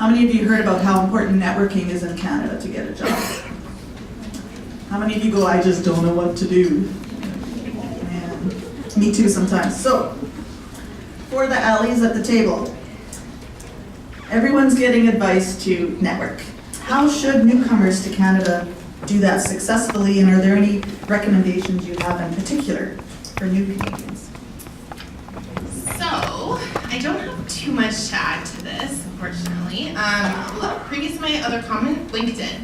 How many of you heard about how important networking is in Canada to get a job? How many of you go, I just don't know what to do? Man, me too sometimes. So, for the allies at the table, everyone's getting advice to network. How should newcomers to Canada do that successfully, and are there any recommendations you have in particular for new Canadians? So, I don't have too much to add to this, unfortunately. Previous to my other comment, LinkedIn,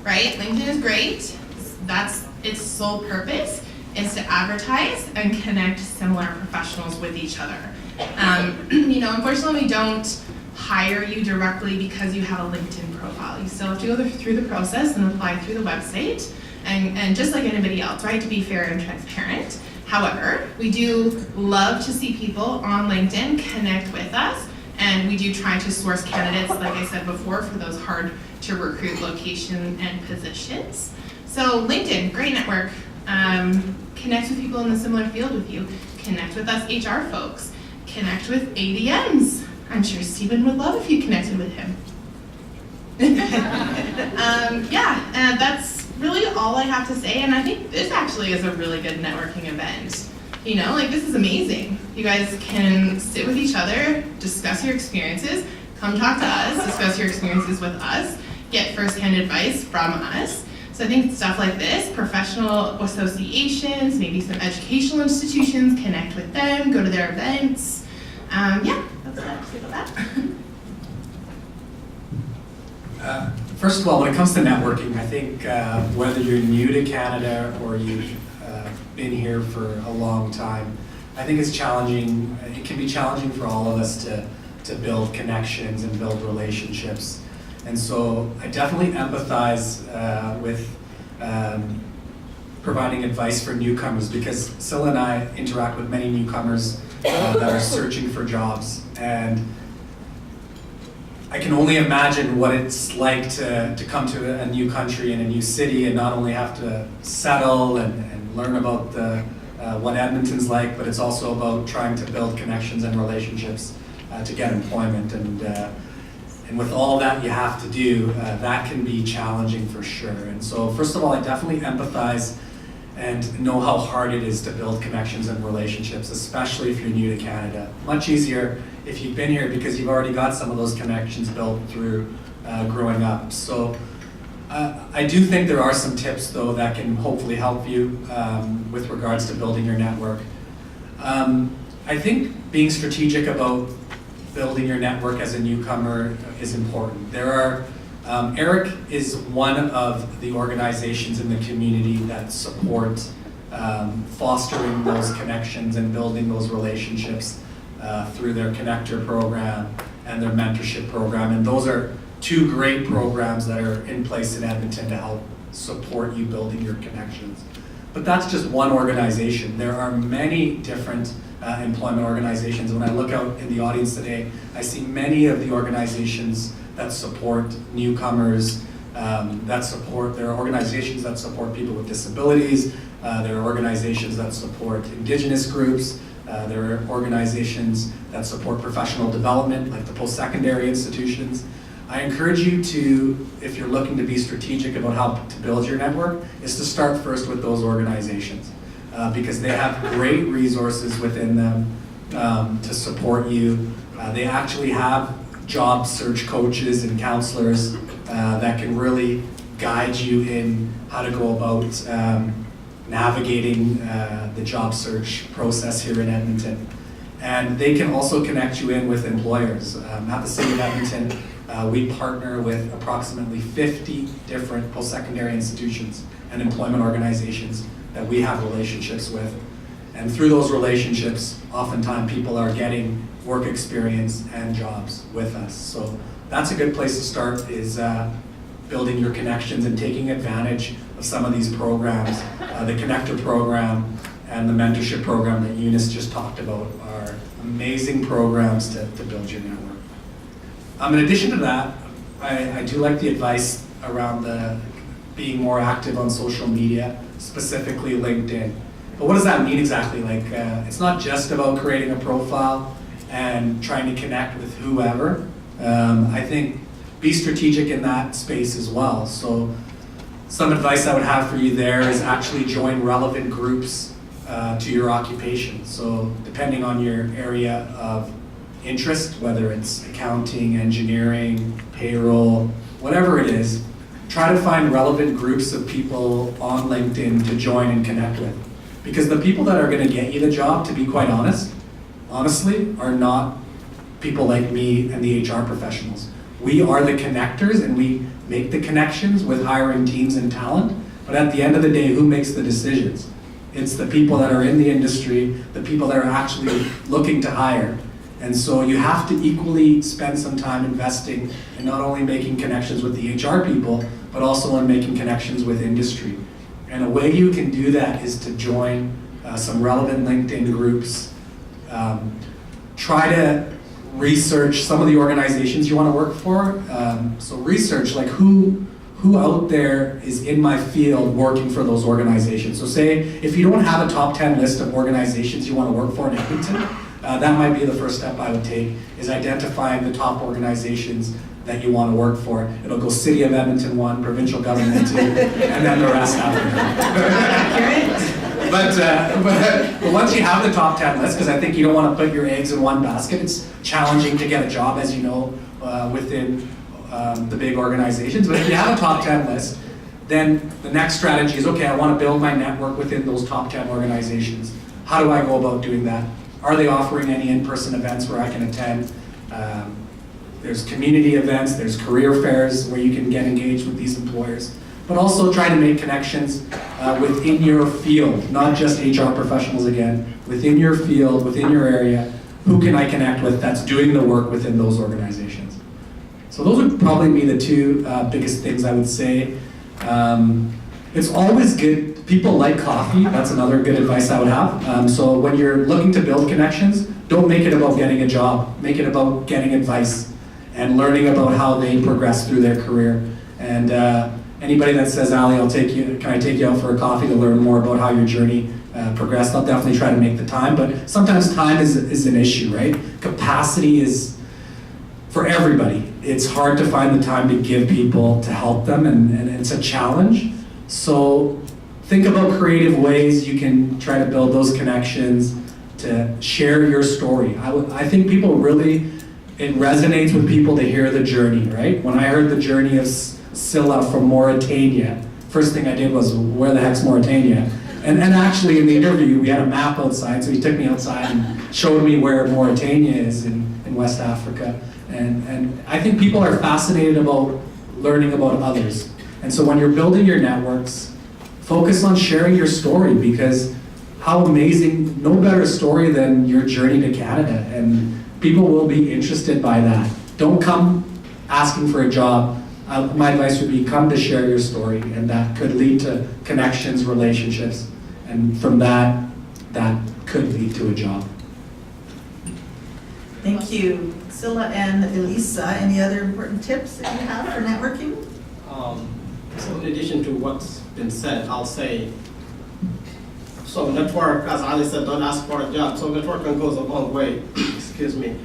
right? LinkedIn is great. That's its sole purpose, is to advertise and connect similar professionals with each other. Unfortunately, we don't hire you directly because you have a LinkedIn profile. You still have to go through the process and apply through the website, and just like anybody else, right, to be fair and transparent. However, we do love to see people on LinkedIn connect with us, and we do try to source candidates, like I said before, for those hard to recruit locations and positions. So LinkedIn, great network. Connect with people in the similar field with you. Connect with us HR folks. Connect with ADMs. I'm sure Stephen would love if you connected with him. That's really all I have to say, and I think this actually is a really good networking event. This is amazing. You guys can sit with each other, discuss your experiences, come talk to us, discuss your experiences with us, get first-hand advice from us. So I think stuff like this, professional associations, maybe some educational institutions, connect with them, go to their events. That's what I have to say about that. First of all, when it comes to networking, I think whether you're new to Canada or you've been here for a long time, I think it's challenging. It can be challenging for all of us to build connections and build relationships. And so I definitely empathize with providing advice for newcomers, because Scylla and I interact with many newcomers that are searching for jobs. And I can only imagine what it's like to come to a new country and a new city and not only have to settle and learn about what Edmonton's like, but it's also about trying to build connections and relationships to get employment. And with all that you have to do, that can be challenging for sure. And so first of all, I definitely empathize and know how hard it is to build connections and relationships, especially if you're new to Canada. Much easier if you've been here because you've already got some of those connections built through growing up. So I do think there are some tips though that can hopefully help you with regards to building your network. I think being strategic about building your network as a newcomer is important. Eriec is one of the organizations in the community that support fostering those connections and building those relationships through their connector program and their mentorship program. And those are two great programs that are in place in Edmonton to help support you building your connections. But that's just one organization. There are many different employment organizations. When I look out in the audience today, I see many of the organizations that support newcomers, there are organizations that support people with disabilities, there are organizations that support Indigenous groups, there are organizations that support professional development, like the post-secondary institutions. I encourage you to, if you're looking to be strategic about how to build your network, is to start first with those organizations because they have great resources within them to support you. They actually have job search coaches and counselors that can really guide you in how to go about navigating the job search process here in Edmonton. And they can also connect you in with employers. At the City of Edmonton, we partner with approximately 50 different post-secondary institutions and employment organizations that we have relationships with. And through those relationships, oftentimes people are getting work experience and jobs with us. So that's a good place to start, is building your connections and taking advantage of some of these programs. The Connector program and the mentorship program that Eunice just talked about are amazing programs to build your network. In addition to that, I do like the advice around being more active on social media, specifically LinkedIn. But what does that mean exactly? It's not just about creating a profile and trying to connect with whoever. I think be strategic in that space as well. So some advice I would have for you there is actually join relevant groups to your occupation. So depending on your area of interest, whether it's accounting, engineering, payroll, whatever it is, try to find relevant groups of people on LinkedIn to join and connect with. Because the people that are going to get you the job, to be quite honestly, are not people like me and the HR professionals. We are the connectors and we make the connections with hiring teams and talent, but at the end of the day, who makes the decisions? It's the people that are in the industry, the people that are actually looking to hire. And so you have to equally spend some time investing in not only making connections with the HR people, but also in making connections with industry. And a way you can do that is to join some relevant LinkedIn groups. Try to research some of the organizations you want to work for. So research like who out there is in my field working for those organizations. So say if you don't have a top 10 list of organizations you want to work for in Edmonton, that might be the first step I would take, is identifying the top organizations that you want to work for. It'll go City of Edmonton 1, provincial government 2, and then the rest after. But once you have the top 10 list, because I think you don't want to put your eggs in one basket, it's challenging to get a job, as you know, within the big organizations. But if you have a top 10 list, then the next strategy is, okay, I want to build my network within those top 10 organizations. How do I go about doing that? Are they offering any in-person events where I can attend? There's community events, there's career fairs where you can get engaged with these employers. But also try to make connections within your field, not just HR professionals again, within your field, within your area. Who can I connect with that's doing the work within those organizations? So those would probably be the two biggest things I would say. It's always good, people like coffee, that's another good advice I would have. So when you're looking to build connections, don't make it about getting a job, make it about getting advice and learning about how they progress through their career. And anybody that says, Ali, can I take you out for a coffee to learn more about how your journey progressed? I'll definitely try to make the time, but sometimes time is an issue, right? Capacity is for everybody. It's hard to find the time to give people, to help them, and it's a challenge. So think about creative ways you can try to build those connections, to share your story. I think people really, it resonates with people to hear the journey, right? When I heard the journey of Scylla from Mauritania, first thing I did was, where the heck's Mauritania? And actually in the interview, we had a map outside, so he took me outside and showed me where Mauritania is in West Africa. And I think people are fascinated about learning about others. And so when you're building your networks, focus on sharing your story, because how amazing, no better story than your journey to Canada. And people will be interested by that. Don't come asking for a job. My advice would be, come to share your story, and that could lead to connections, relationships, and from that could lead to a job. Thank you. Scylla and Elisa, any other important tips that you have for networking? So in addition to what's been said, I'll say, so network, as Ali said, don't ask for a job. So networking goes a long way. Excuse me.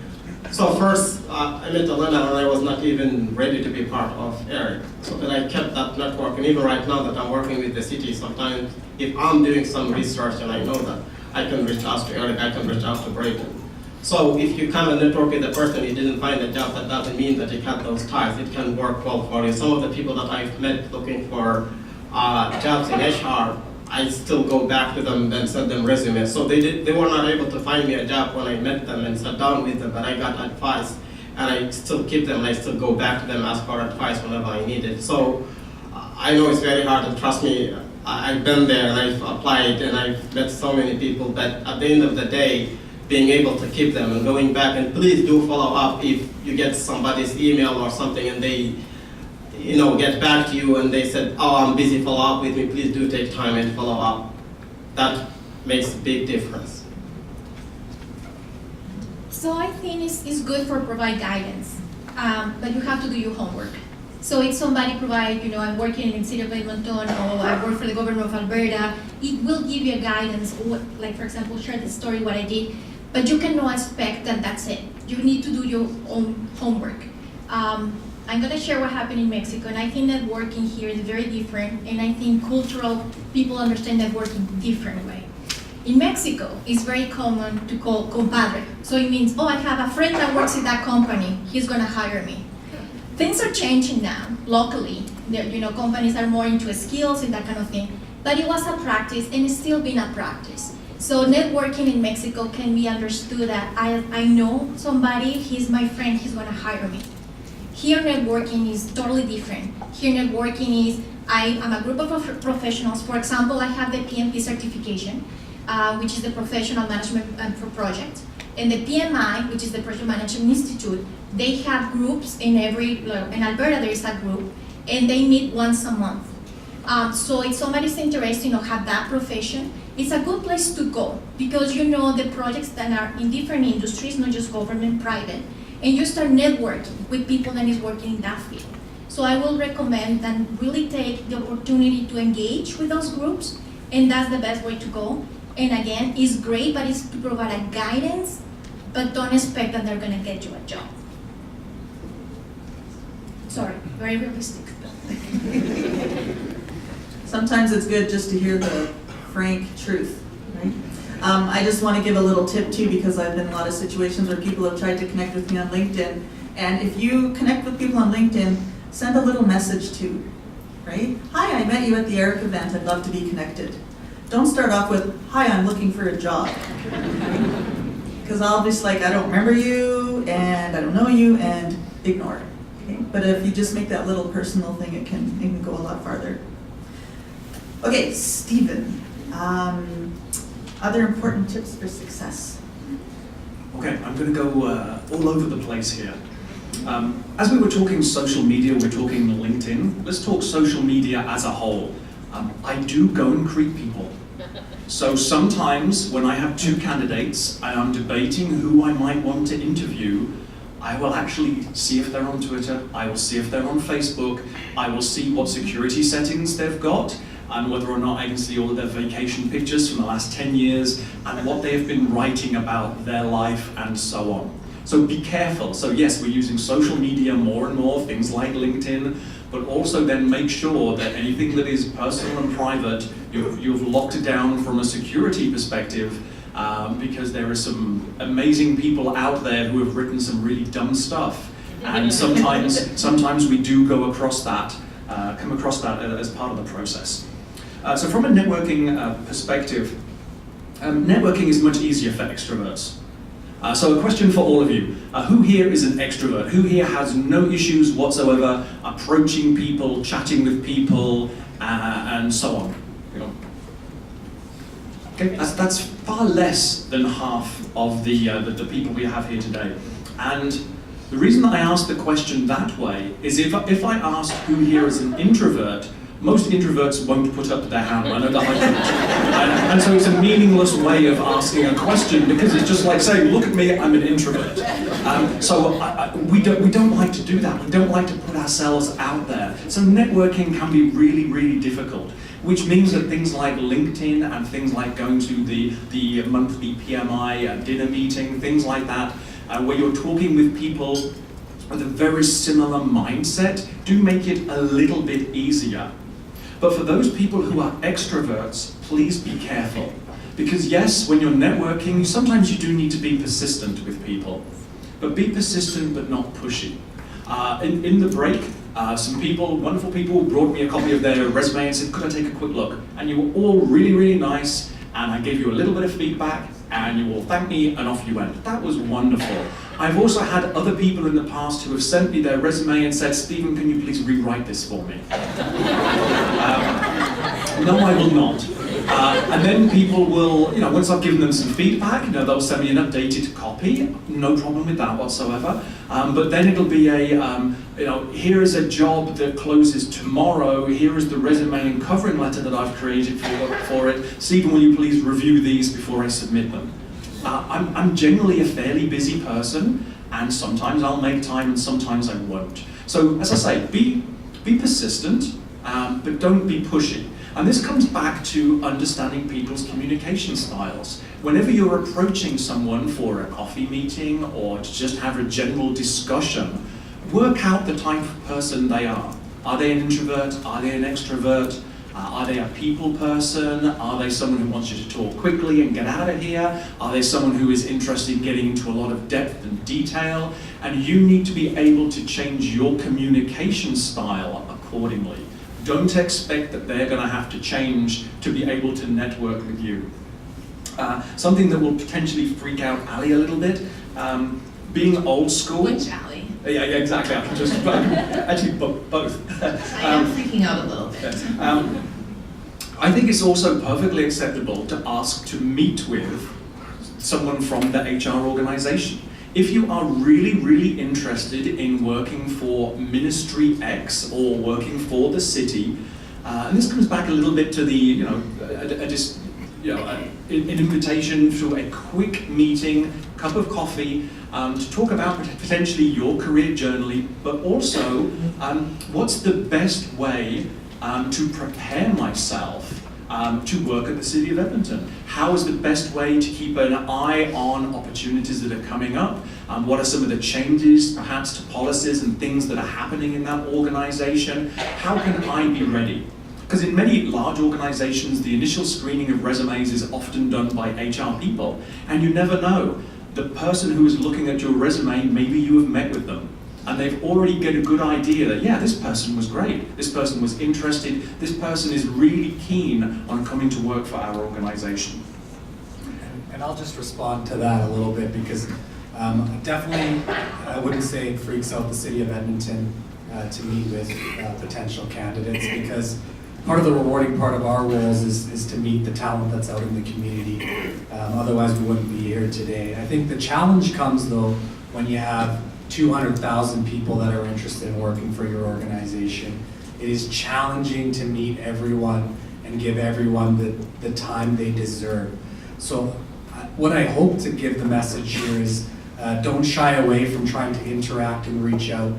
So first, I met Elena when I was not even ready to be part of Eriec. So then I kept that network, and even right now that I'm working with the city, sometimes if I'm doing some research and I know that, I can reach out to Eriec, I can reach out to Brayden. So if you kind of network with a person, you didn't find a job, that doesn't mean that you cut those ties. It can work well for you. Some of the people that I've met looking for jobs in HR, I still go back to them and send them resumes. So they were not able to find me a job when I met them and sat down with them, but I got advice, and I still keep them, and I still go back to them, ask for advice whenever I need it. So I know it's very hard, and trust me, I've been there and I've applied and I've met so many people, but at the end of the day, being able to keep them and going back, and please do follow up if you get somebody's email or something and they get back to you and they said, oh, I'm busy, follow up with me, please do take time and follow up. That makes a big difference. So I think it's good for provide guidance, but you have to do your homework. So if somebody provide, I'm working in the city of Edmonton, or I work for the government of Alberta, it will give you a guidance, like for example, share the story, what I did, but you cannot expect that that's it. You need to do your own homework. I'm gonna share what happened in Mexico, and I think networking here is very different, and I think cultural people understand networking different way. In Mexico, it's very common to call compadre. So it means, oh, I have a friend that works in that company, he's gonna hire me. Things are changing now, locally. Companies are more into skills and that kind of thing. But it was a practice, and it's still been a practice. So networking in Mexico can be understood that I know somebody, he's my friend, he's gonna hire me. Here networking is totally different. Here networking is, I'm a group of professionals. For example, I have the PMP certification, which is the Professional Management for Project. And the PMI, which is the Project Management Institute, they have groups in in Alberta there is a group, and they meet once a month. So if somebody's interested have that profession, it's a good place to go because you know the projects that are in different industries, not just government, private, and you start networking with people that is working in that field. So I will recommend that really take the opportunity to engage with those groups, and that's the best way to go. And again, it's great, but it's to provide a guidance, but don't expect that they're gonna get you a job. Sorry, very realistic. Sometimes it's good just to hear the frank truth, right? I just want to give a little tip too, because I've been in a lot of situations where people have tried to connect with me on LinkedIn. And if you connect with people on LinkedIn, send a little message too, right? Hi, I met you at the Eriec event. I'd love to be connected. Don't start off with, hi, I'm looking for a job. Because I'll just I don't remember you, and I don't know you, and ignore. Okay? But if you just make that little personal thing, it can go a lot farther. Okay, Stephen. Other important tips for success? Okay, I'm going to go all over the place here. As we were talking social media, we're talking LinkedIn. Let's talk social media as a whole. I do go and greet people. So sometimes when I have two candidates and I'm debating who I might want to interview, I will actually see if they're on Twitter, I will see if they're on Facebook, I will see what security settings they've got, and whether or not I can see all of their vacation pictures from the last 10 years, and what they have been writing about their life, and so on. So be careful. So yes, we're using social media more and more, things like LinkedIn, but also then make sure that anything that is personal and private, you've locked it down from a security perspective, because there are some amazing people out there who have written some really dumb stuff. And sometimes we do go across that, come across that as part of the process. So from a networking perspective, networking is much easier for extroverts. So a question for all of you. Who here is an extrovert? Who here has no issues whatsoever approaching people, chatting with people, and so on? Okay, that's far less than half of the people we have here today. And the reason that I asked the question that way is if I asked who here is an introvert, most introverts won't put up their hand. I know that I don't. And so it's a meaningless way of asking a question because it's just like saying, look at me, I'm an introvert. So we don't like to do that. We don't like to put ourselves out there. So networking can be really, really difficult, which means that things like LinkedIn and things like going to the monthly PMI dinner meeting, things like that, where you're talking with people with a very similar mindset, do make it a little bit easier. But for those people who are extroverts, please be careful. Because yes, when you're networking, sometimes you do need to be persistent with people. But be persistent, but not pushy. In the break, some people, wonderful people, brought me a copy of their resume and said, could I take a quick look? And you were all really, really nice, and I gave you a little bit of feedback, and you all thanked me, and off you went. That was wonderful. I've also had other people in the past who have sent me their resume and said, Stephen, can you please rewrite this for me? No, I will not. And then people will, once I've given them some feedback, they'll send me an updated copy. No problem with that whatsoever. But then it'll be here is a job that closes tomorrow. Here is the resume and covering letter that I've created for it. Stephen, will you please review these before I submit them? I'm generally a fairly busy person, and sometimes I'll make time and sometimes I won't. So as I say, be persistent, but don't be pushy. And this comes back to understanding people's communication styles. Whenever you're approaching someone for a coffee meeting or to just have a general discussion, work out the type of person they are. Are they an introvert? Are they an extrovert? Are they a people person? Are they someone who wants you to talk quickly and get out of here? Are they someone who is interested in getting into a lot of depth and detail? And you need to be able to change your communication style accordingly. Don't expect that they're going to have to change to be able to network with you. Something that will potentially freak out Ali a little bit, being old school. Which alley? Yeah, exactly. I can just actually both. I am freaking out a little bit. I think it's also perfectly acceptable to ask to meet with someone from the HR organization. If you are really, really interested in working for Ministry X or working for the city, and this comes back a little bit to the, an invitation to a quick meeting, cup of coffee, to talk about potentially your career journey, but also what's the best way to prepare myself to work at the City of Edmonton. How is the best way to keep an eye on opportunities that are coming up? What are some of the changes, perhaps, to policies and things that are happening in that organization? How can I be ready? Because in many large organizations, the initial screening of resumes is often done by HR people, and you never know. The person who is looking at your resume, maybe you have met with them, and they've already get a good idea that, yeah, this person was great, this person was interested, this person is really keen on coming to work for our organization. And I'll just respond to that a little bit, because definitely I wouldn't say it freaks out the City of Edmonton to meet with potential candidates, because part of the rewarding part of our roles is to meet the talent that's out in the community. Otherwise we wouldn't be here today. I think the challenge comes though when you have 200,000 people that are interested in working for your organization. It is challenging to meet everyone and give everyone the time they deserve. So what I hope to give the message here is don't shy away from trying to interact and reach out,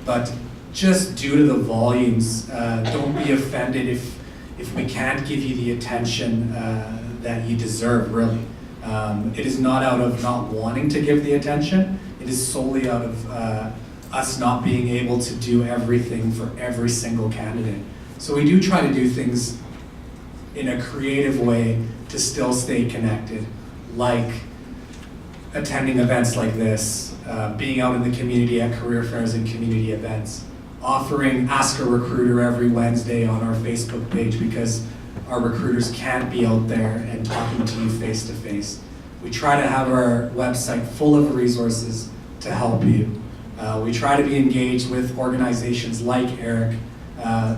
but just due to the volumes, don't be offended if we can't give you the attention that you deserve, really. It is not out of not wanting to give the attention, it is solely out of us not being able to do everything for every single candidate. So we do try to do things in a creative way to still stay connected, like attending events like this, being out in the community at career fairs and community events, offering Ask a Recruiter every Wednesday on our Facebook page because our recruiters can't be out there and talking to you face to face. We try to have our website full of resources to help you. We try to be engaged with organizations like Eriec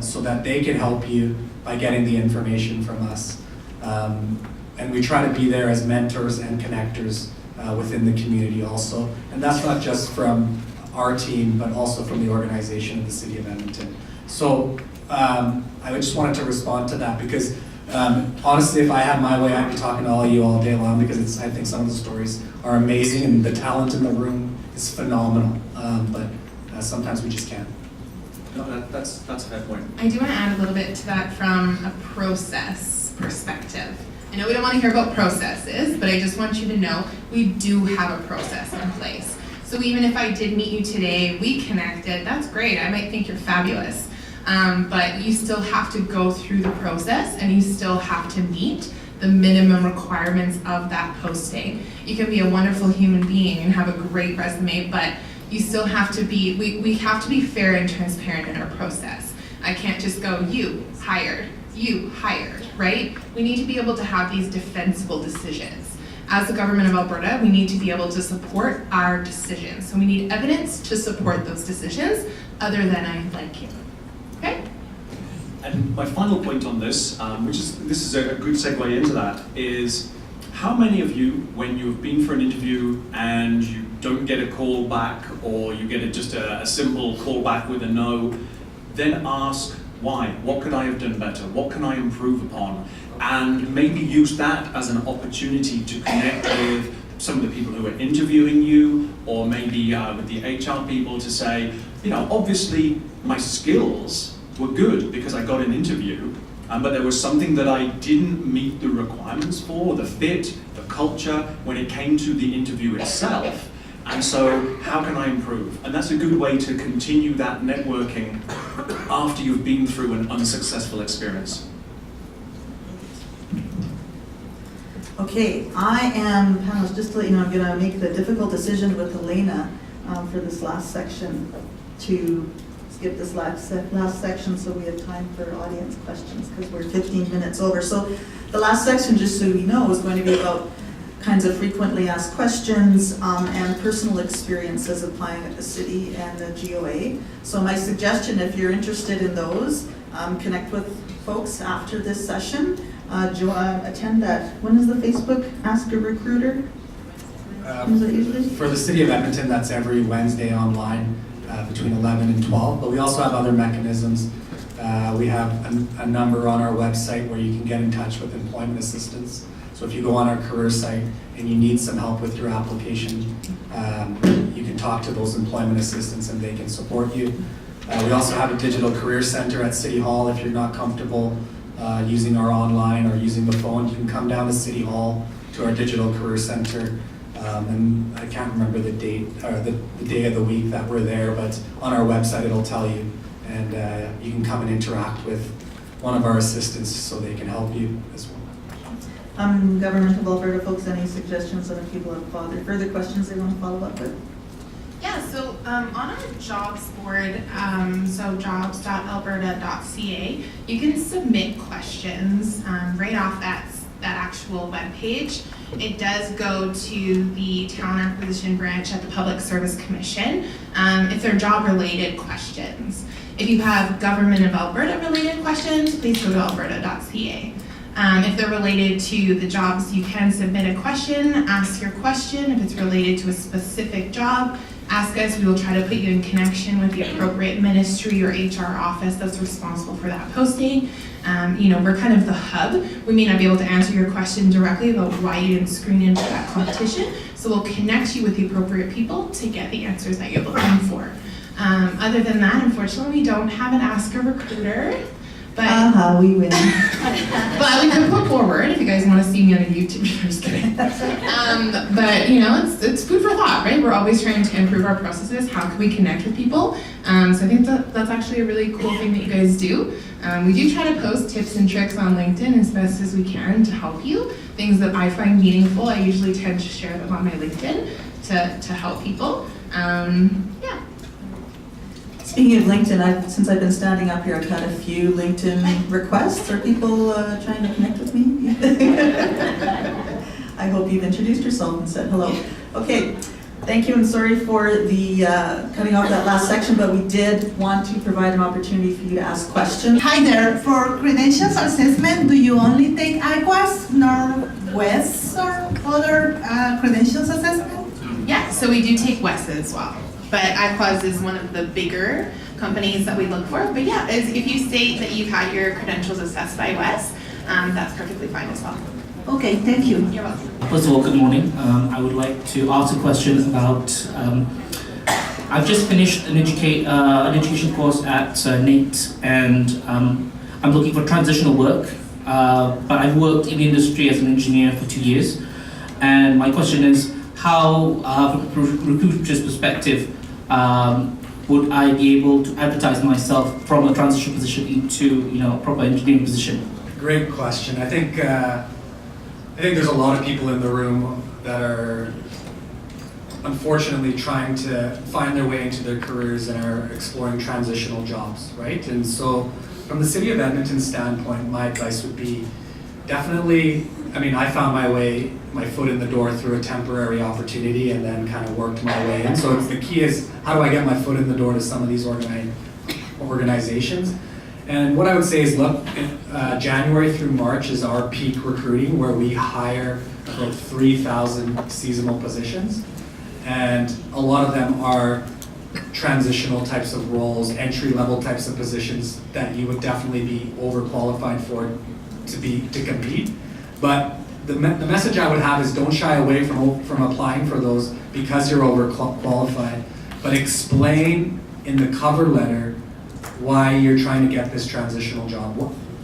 so that they can help you by getting the information from us. And we try to be there as mentors and connectors within the community also. And that's not just from our team, but also from the organization of the City of Edmonton. So I just wanted to respond to that because honestly, if I had my way, I'd be talking to all of you all day long because I think some of the stories are amazing and the talent in the room is phenomenal. But sometimes we just can't. No, that's a fair point. I do want to add a little bit to that from a process perspective. I know we don't want to hear about processes, but I just want you to know we do have a process in place. So even if I did meet you today, we connected, that's great. I might think you're fabulous. But you still have to go through the process and you still have to meet the minimum requirements of that posting. You can be a wonderful human being and have a great resume, but you still have to be, we have to be fair and transparent in our process. I can't just go, you hired, right? We need to be able to have these defensible decisions. As the government of Alberta, we need to be able to support our decisions. So we need evidence to support those decisions other than I like you. Okay? And my final point on this, this is a good segue into that, is how many of you, when you have been for an interview and you don't get a call back or you get just a simple call back with a no, then ask why? What could I have done better? What can I improve upon? And maybe use that as an opportunity to connect with some of the people who are interviewing you, or maybe with the HR people to say, obviously my skills were good because I got an interview, but there was something that I didn't meet the requirements for, the fit, the culture, when it came to the interview itself. And And so how can I improve? And that's a good way to continue that networking after you've been through an unsuccessful experience. Okay, I am, panelists, just to let you know, I'm going to make the difficult decision with Elena for this last section to skip this last section so we have time for audience questions because we're 15 minutes over. So the last section, just so you know, is going to be about kinds of frequently asked questions and personal experiences applying at the city and the GOA. So my suggestion, if you're interested in those, connect with folks after this session. Attend that. When is the Facebook Ask a Recruiter? When is it usually? For the city of Edmonton, that's every Wednesday online between 11 and 12. But we also have other mechanisms. We have a number on our website where you can get in touch with employment assistance. So if you go on our career site and you need some help with your application, you can talk to those employment assistants and they can support you. We also have a digital career center at City Hall. If you're not comfortable using our online or using the phone, you can come down to City Hall to our digital career center. And I can't remember the date or the day of the week that we're there, but on our website it'll tell you. And you can come and interact with one of our assistants so they can help you as well. Government of Alberta folks, any suggestions on if people have further questions they want to follow up with? Yeah, so on our jobs board, so jobs.alberta.ca, you can submit questions right off that actual webpage. It does go to the Talent Acquisition Branch at the Public Service Commission if they're job-related questions. If you have Government of Alberta-related questions, please go to alberta.ca. If they're related to the jobs, you can submit a question, ask your question. If it's related to a specific job, ask us. We will try to put you in connection with the appropriate ministry or HR office that's responsible for that posting. We're kind of the hub. We may not be able to answer your question directly about why you didn't screen into that competition, so we'll connect you with the appropriate people to get the answers that you're looking for. Other than that, unfortunately, we don't have an Ask a Recruiter. But we win. but we could put forward if you guys want to see me on a YouTube. I'm just kidding. But it's food for thought, right? We're always trying to improve our processes. How can we connect with people? So I think that's actually a really cool thing that you guys do. We do try to post tips and tricks on LinkedIn as best as we can to help you. Things that I find meaningful, I usually tend to share them on my LinkedIn to help people. Yeah. Speaking of LinkedIn, since I've been standing up here, I've had a few LinkedIn requests. Are people trying to connect with me? I hope you've introduced yourself and said hello. Okay, thank you, and sorry for the cutting off that last section, but we did want to provide an opportunity for you to ask questions. Hi there. For credentials assessment, do you only take IQAS, Northwest, or other credentials assessment? Yeah, so we do take WES as well. But iQuas is one of the bigger companies that we look for. But yeah, if you state that you've had your credentials assessed by WES, that's perfectly fine as well. Okay, thank you. You're welcome. First of all, good morning. I would like to ask a question about, I've just finished an education course at NATE, and I'm looking for transitional work, but I've worked in the industry as an engineer for 2 years, and my question is, how, from a recruiter's perspective, would I be able to advertise myself from a transition position into, a proper engineering position? Great question. I think there's a lot of people in the room that are unfortunately trying to find their way into their careers and are exploring transitional jobs, right? And so from the City of Edmonton standpoint, my advice would be definitely, I found my foot in the door through a temporary opportunity and then kind of worked my way in. So the key is, how do I get my foot in the door to some of these organizations? And what I would say is, look, January through March is our peak recruiting, where we hire about 3,000 seasonal positions. And a lot of them are transitional types of roles, entry-level types of positions that you would definitely be overqualified for to compete. But the message I would have is, don't shy away from applying for those because you're overqualified, but explain in the cover letter why you're trying to get this transitional job,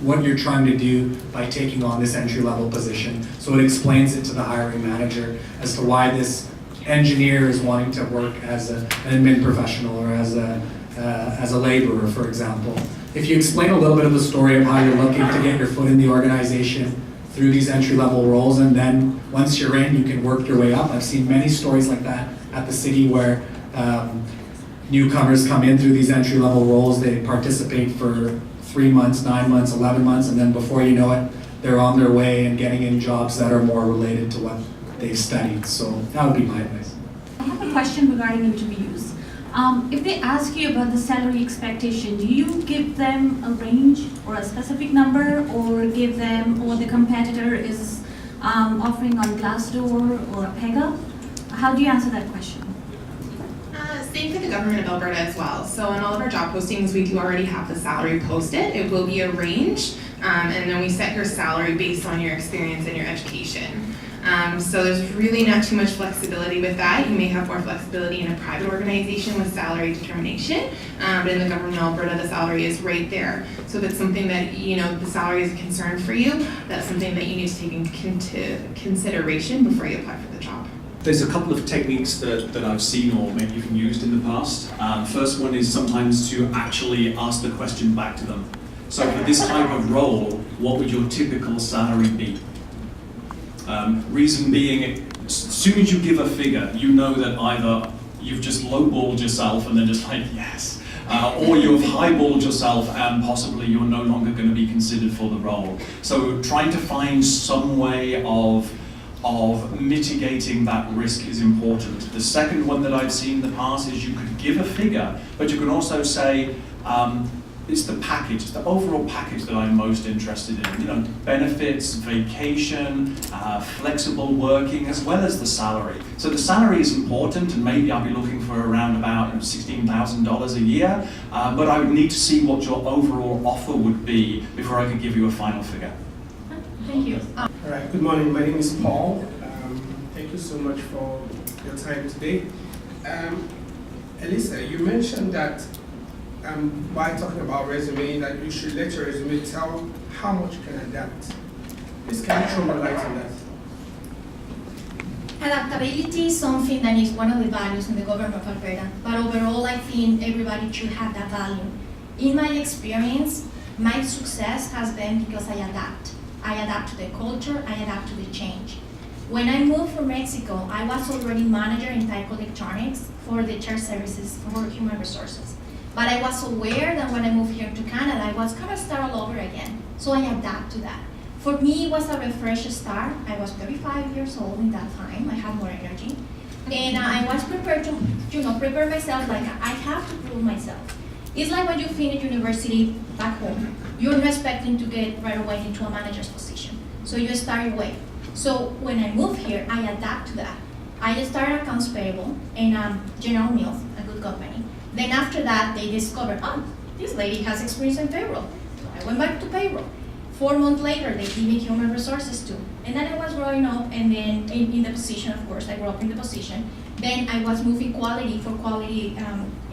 what you're trying to do by taking on this entry-level position. So it explains it to the hiring manager as to why this engineer is wanting to work as an admin professional or as a laborer, for example. If you explain a little bit of the story of how you're looking to get your foot in the organization through these entry-level roles, and then once you're in, you can work your way up. I've seen many stories like that at the city where newcomers come in through these entry-level roles, they participate for 3 months, 9 months, 11 months, and then before you know it, they're on their way and getting in jobs that are more related to what they've studied. So that would be my advice. I have a question regarding interviews. If they ask you about the salary expectation, do you give them a range or a specific number, or give them what the competitor is offering on Glassdoor or Pega? How do you answer that question? Same for the government of Alberta as well. So on all of our job postings, we do already have the salary posted. It will be a range, and then we set your salary based on your experience and your education. So there's really not too much flexibility with that. You may have more flexibility in a private organization with salary determination, but in the government of Alberta, the salary is right there. So if it's something that, you know, the salary is a concern for you, that's something that you need to take into consideration before you apply for the job. There's a couple of techniques that I've seen or maybe even used in the past. First one is sometimes to actually ask the question back to them. So for this type of role, what would your typical salary be? Reason being, as soon as you give a figure, you know that either you've just lowballed yourself and they're just like, yes, or you've highballed yourself and possibly you're no longer going to be considered for the role. So trying to find some way of mitigating that risk is important. The second one that I've seen in the past is you could give a figure, but you can also say, it's the package, it's the overall package that I'm most interested in. You know, benefits, vacation, flexible working, as well as the salary. So the salary is important, and maybe I'll be looking for around about $16,000 a year, but I would need to see what your overall offer would be before I could give you a final figure. Thank you. All right, good morning. My name is Paul. Thank you so much for your time today. Elisa, you mentioned that by talking about resume, that you should let your resume tell how much you can adapt. Please can you throw more light on that? Adaptability is something that is one of the values in the government of Alberta, but overall I think everybody should have that value. In my experience, my success has been because I adapt. I adapt to the culture, I adapt to the change. When I moved from Mexico, I was already manager in type electronics for the chair services for human resources. But I was aware that when I moved here to Canada, I was gonna start all over again. So I adapt to that. For me, it was a refresh start. I was 35 years old in that time. I had more energy. And I was prepared to, prepare myself like I have to prove myself. It's like when you finish university back home. You're not expecting to get right away into a manager's position. So you start your way. So when I moved here, I adapt to that. I started accounts payable in General Mills, a good company. Then after that, they discovered, oh, this lady has experience in payroll. So I went back to payroll. 4 months later, they gave me human resources too. And then I was growing up, and then in the position, of course, I grew up in the position. Then I was moving quality for quality,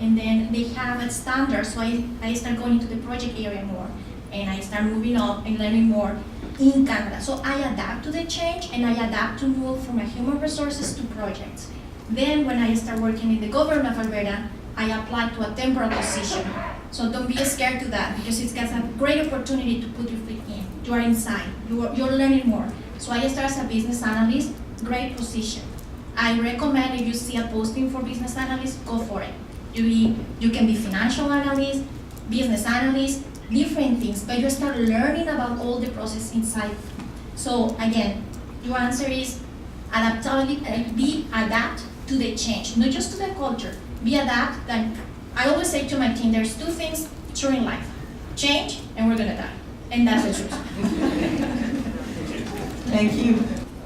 and then they have a standard, so I started going into the project area more. And I start moving up and learning more in Canada. So I adapt to the change, and I adapt to move from a human resources to projects. Then when I start working in the government of Alberta, I applied to a temporary position. So don't be scared to that, because it's got a great opportunity to put your feet in. You are inside, you're learning more. So I started as a business analyst, great position. I recommend if you see a posting for business analyst, go for it. You can be financial analyst, business analyst, different things, but you start learning about all the process inside. So again, your answer is adaptability, adapt to the change, not just to the culture. Be adapt. Then I always say to my team, there's 2 things true in life: change, and we're gonna die, and that's the truth. Thank you.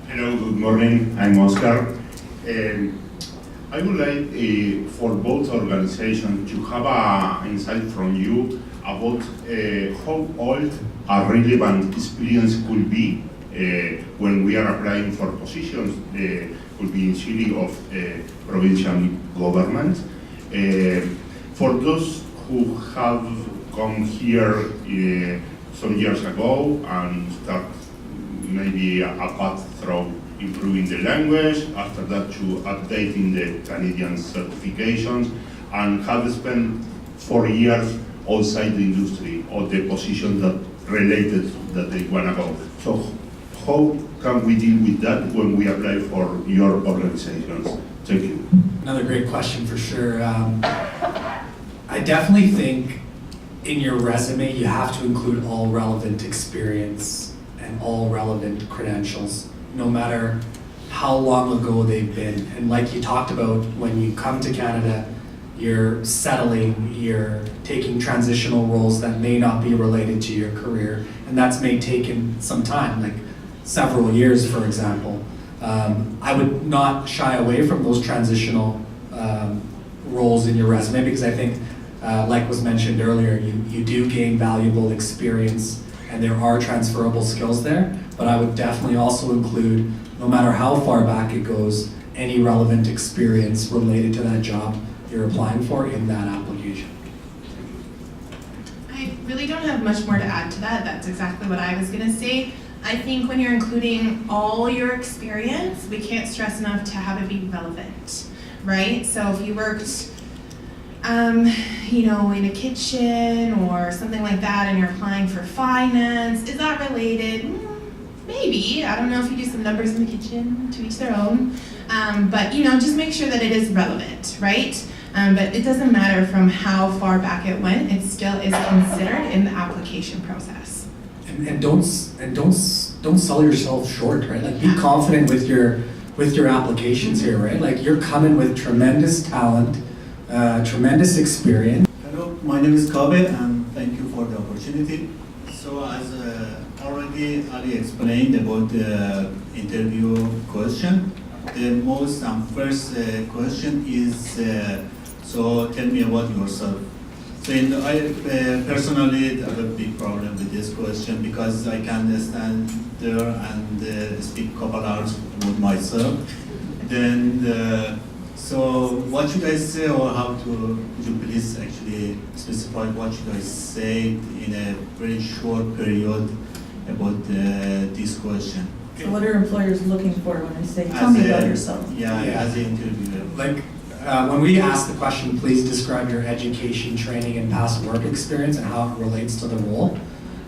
Hello, good morning. I'm Oscar. I would like for both organizations to have an insight from you about how old a relevant experience could be when we are applying for positions, could be in Chile of provincial government. For those who have come here some years ago and start maybe a path through improving the language, after that to updating the Canadian certifications, and have spent 4 years outside the industry or the position that related that they want to go. So how can we deal with that when we apply for your organizations? Thank you. Another great question for sure. I definitely think in your resume you have to include all relevant experience and all relevant credentials, no matter how long ago they've been. And like you talked about, when you come to Canada, you're settling, you're taking transitional roles that may not be related to your career, and that's may take some time, like several years, for example. I would not shy away from those transitional roles in your resume, because I think, like was mentioned earlier, you do gain valuable experience and there are transferable skills there, but I would definitely also include, no matter how far back it goes, any relevant experience related to that job you're applying for in that application. I really don't have much more to add to that. That's exactly what I was gonna say. I think when you're including all your experience, we can't stress enough to have it be relevant, right? So if you worked, in a kitchen or something like that, and you're applying for finance, is that related? Maybe. I don't know if you do some numbers in the kitchen, to each their own. But just make sure that it is relevant, right? But it doesn't matter from how far back it went, it still is considered in the application process. And don't sell yourself short, right? Like, be confident with your applications here, right? Like, you're coming with tremendous talent, tremendous experience. Hello, my name is Kabe, and thank you for the opportunity. So as already Ali explained about the interview question, the most first question is, so tell me about yourself. So I personally have a big problem with this question, because I can stand there and speak a couple hours about myself. Then, so what should I say, or how to, would you please actually specify what should I say in a very short period about this question? So what are employers looking for when they say, tell me about yourself? Yeah, as an interviewer. Like, when we ask the question, please describe your education, training, and past work experience and how it relates to the role,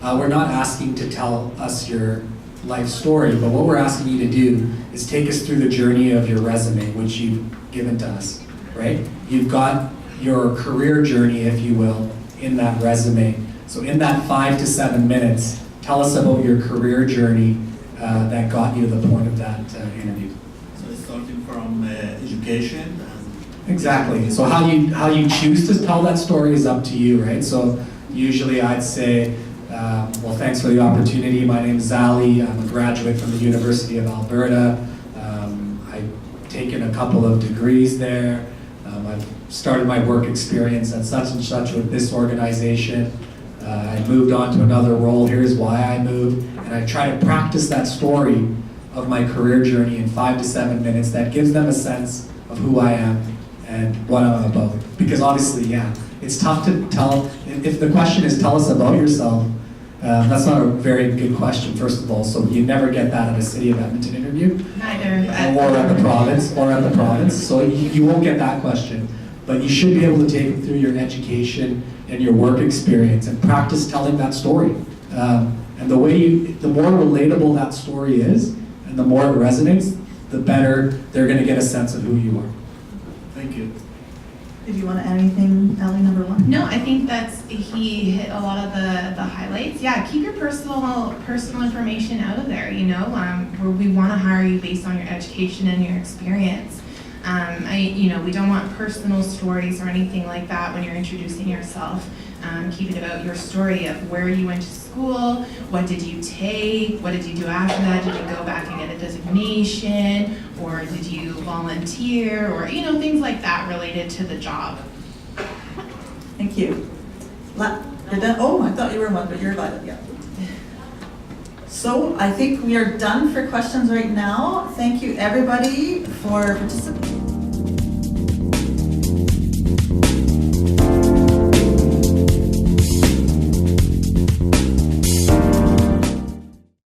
we're not asking to tell us your life story, but what we're asking you to do is take us through the journey of your resume, which you've given to us, right? You've got your career journey, if you will, in that resume. So in that 5 to 7 minutes, tell us about your career journey that got you to the point of that interview. So starting from education. Exactly. So how you choose to tell that story is up to you, right? So usually I'd say, well, thanks for the opportunity. My name is Ali. I'm a graduate from the University of Alberta. I've taken a couple of degrees there. I've started my work experience at such and such with this organization. I moved on to another role. Here's why I moved. And I try to practice that story of my career journey in 5 to 7 minutes that gives them a sense of who I am and what I'm about. Because obviously, yeah, it's tough to tell. If the question is tell us about yourself, that's not a very good question, first of all. So you never get that at a City of Edmonton interview. Neither. Or at the province. So you won't get that question. But you should be able to take them through your education and your work experience and practice telling that story. And the more relatable that story is, and the more it resonates, the better they're going to get a sense of who you are. Thank you. Did you want to add anything, Ali, number one? No, I think he hit a lot of the highlights. Yeah, keep your personal information out of there. Where we want to hire you based on your education and your experience. We don't want personal stories or anything like that when you're introducing yourself. Keep it about your story of where you went to school, what did you take, what did you do after that, did you go back and get a designation, or did you volunteer, or things like that related to the job. Thank you. You're done? Oh, I thought you were one, but you're Violet, yeah. So I think we are done for questions right now. Thank you everybody for participating.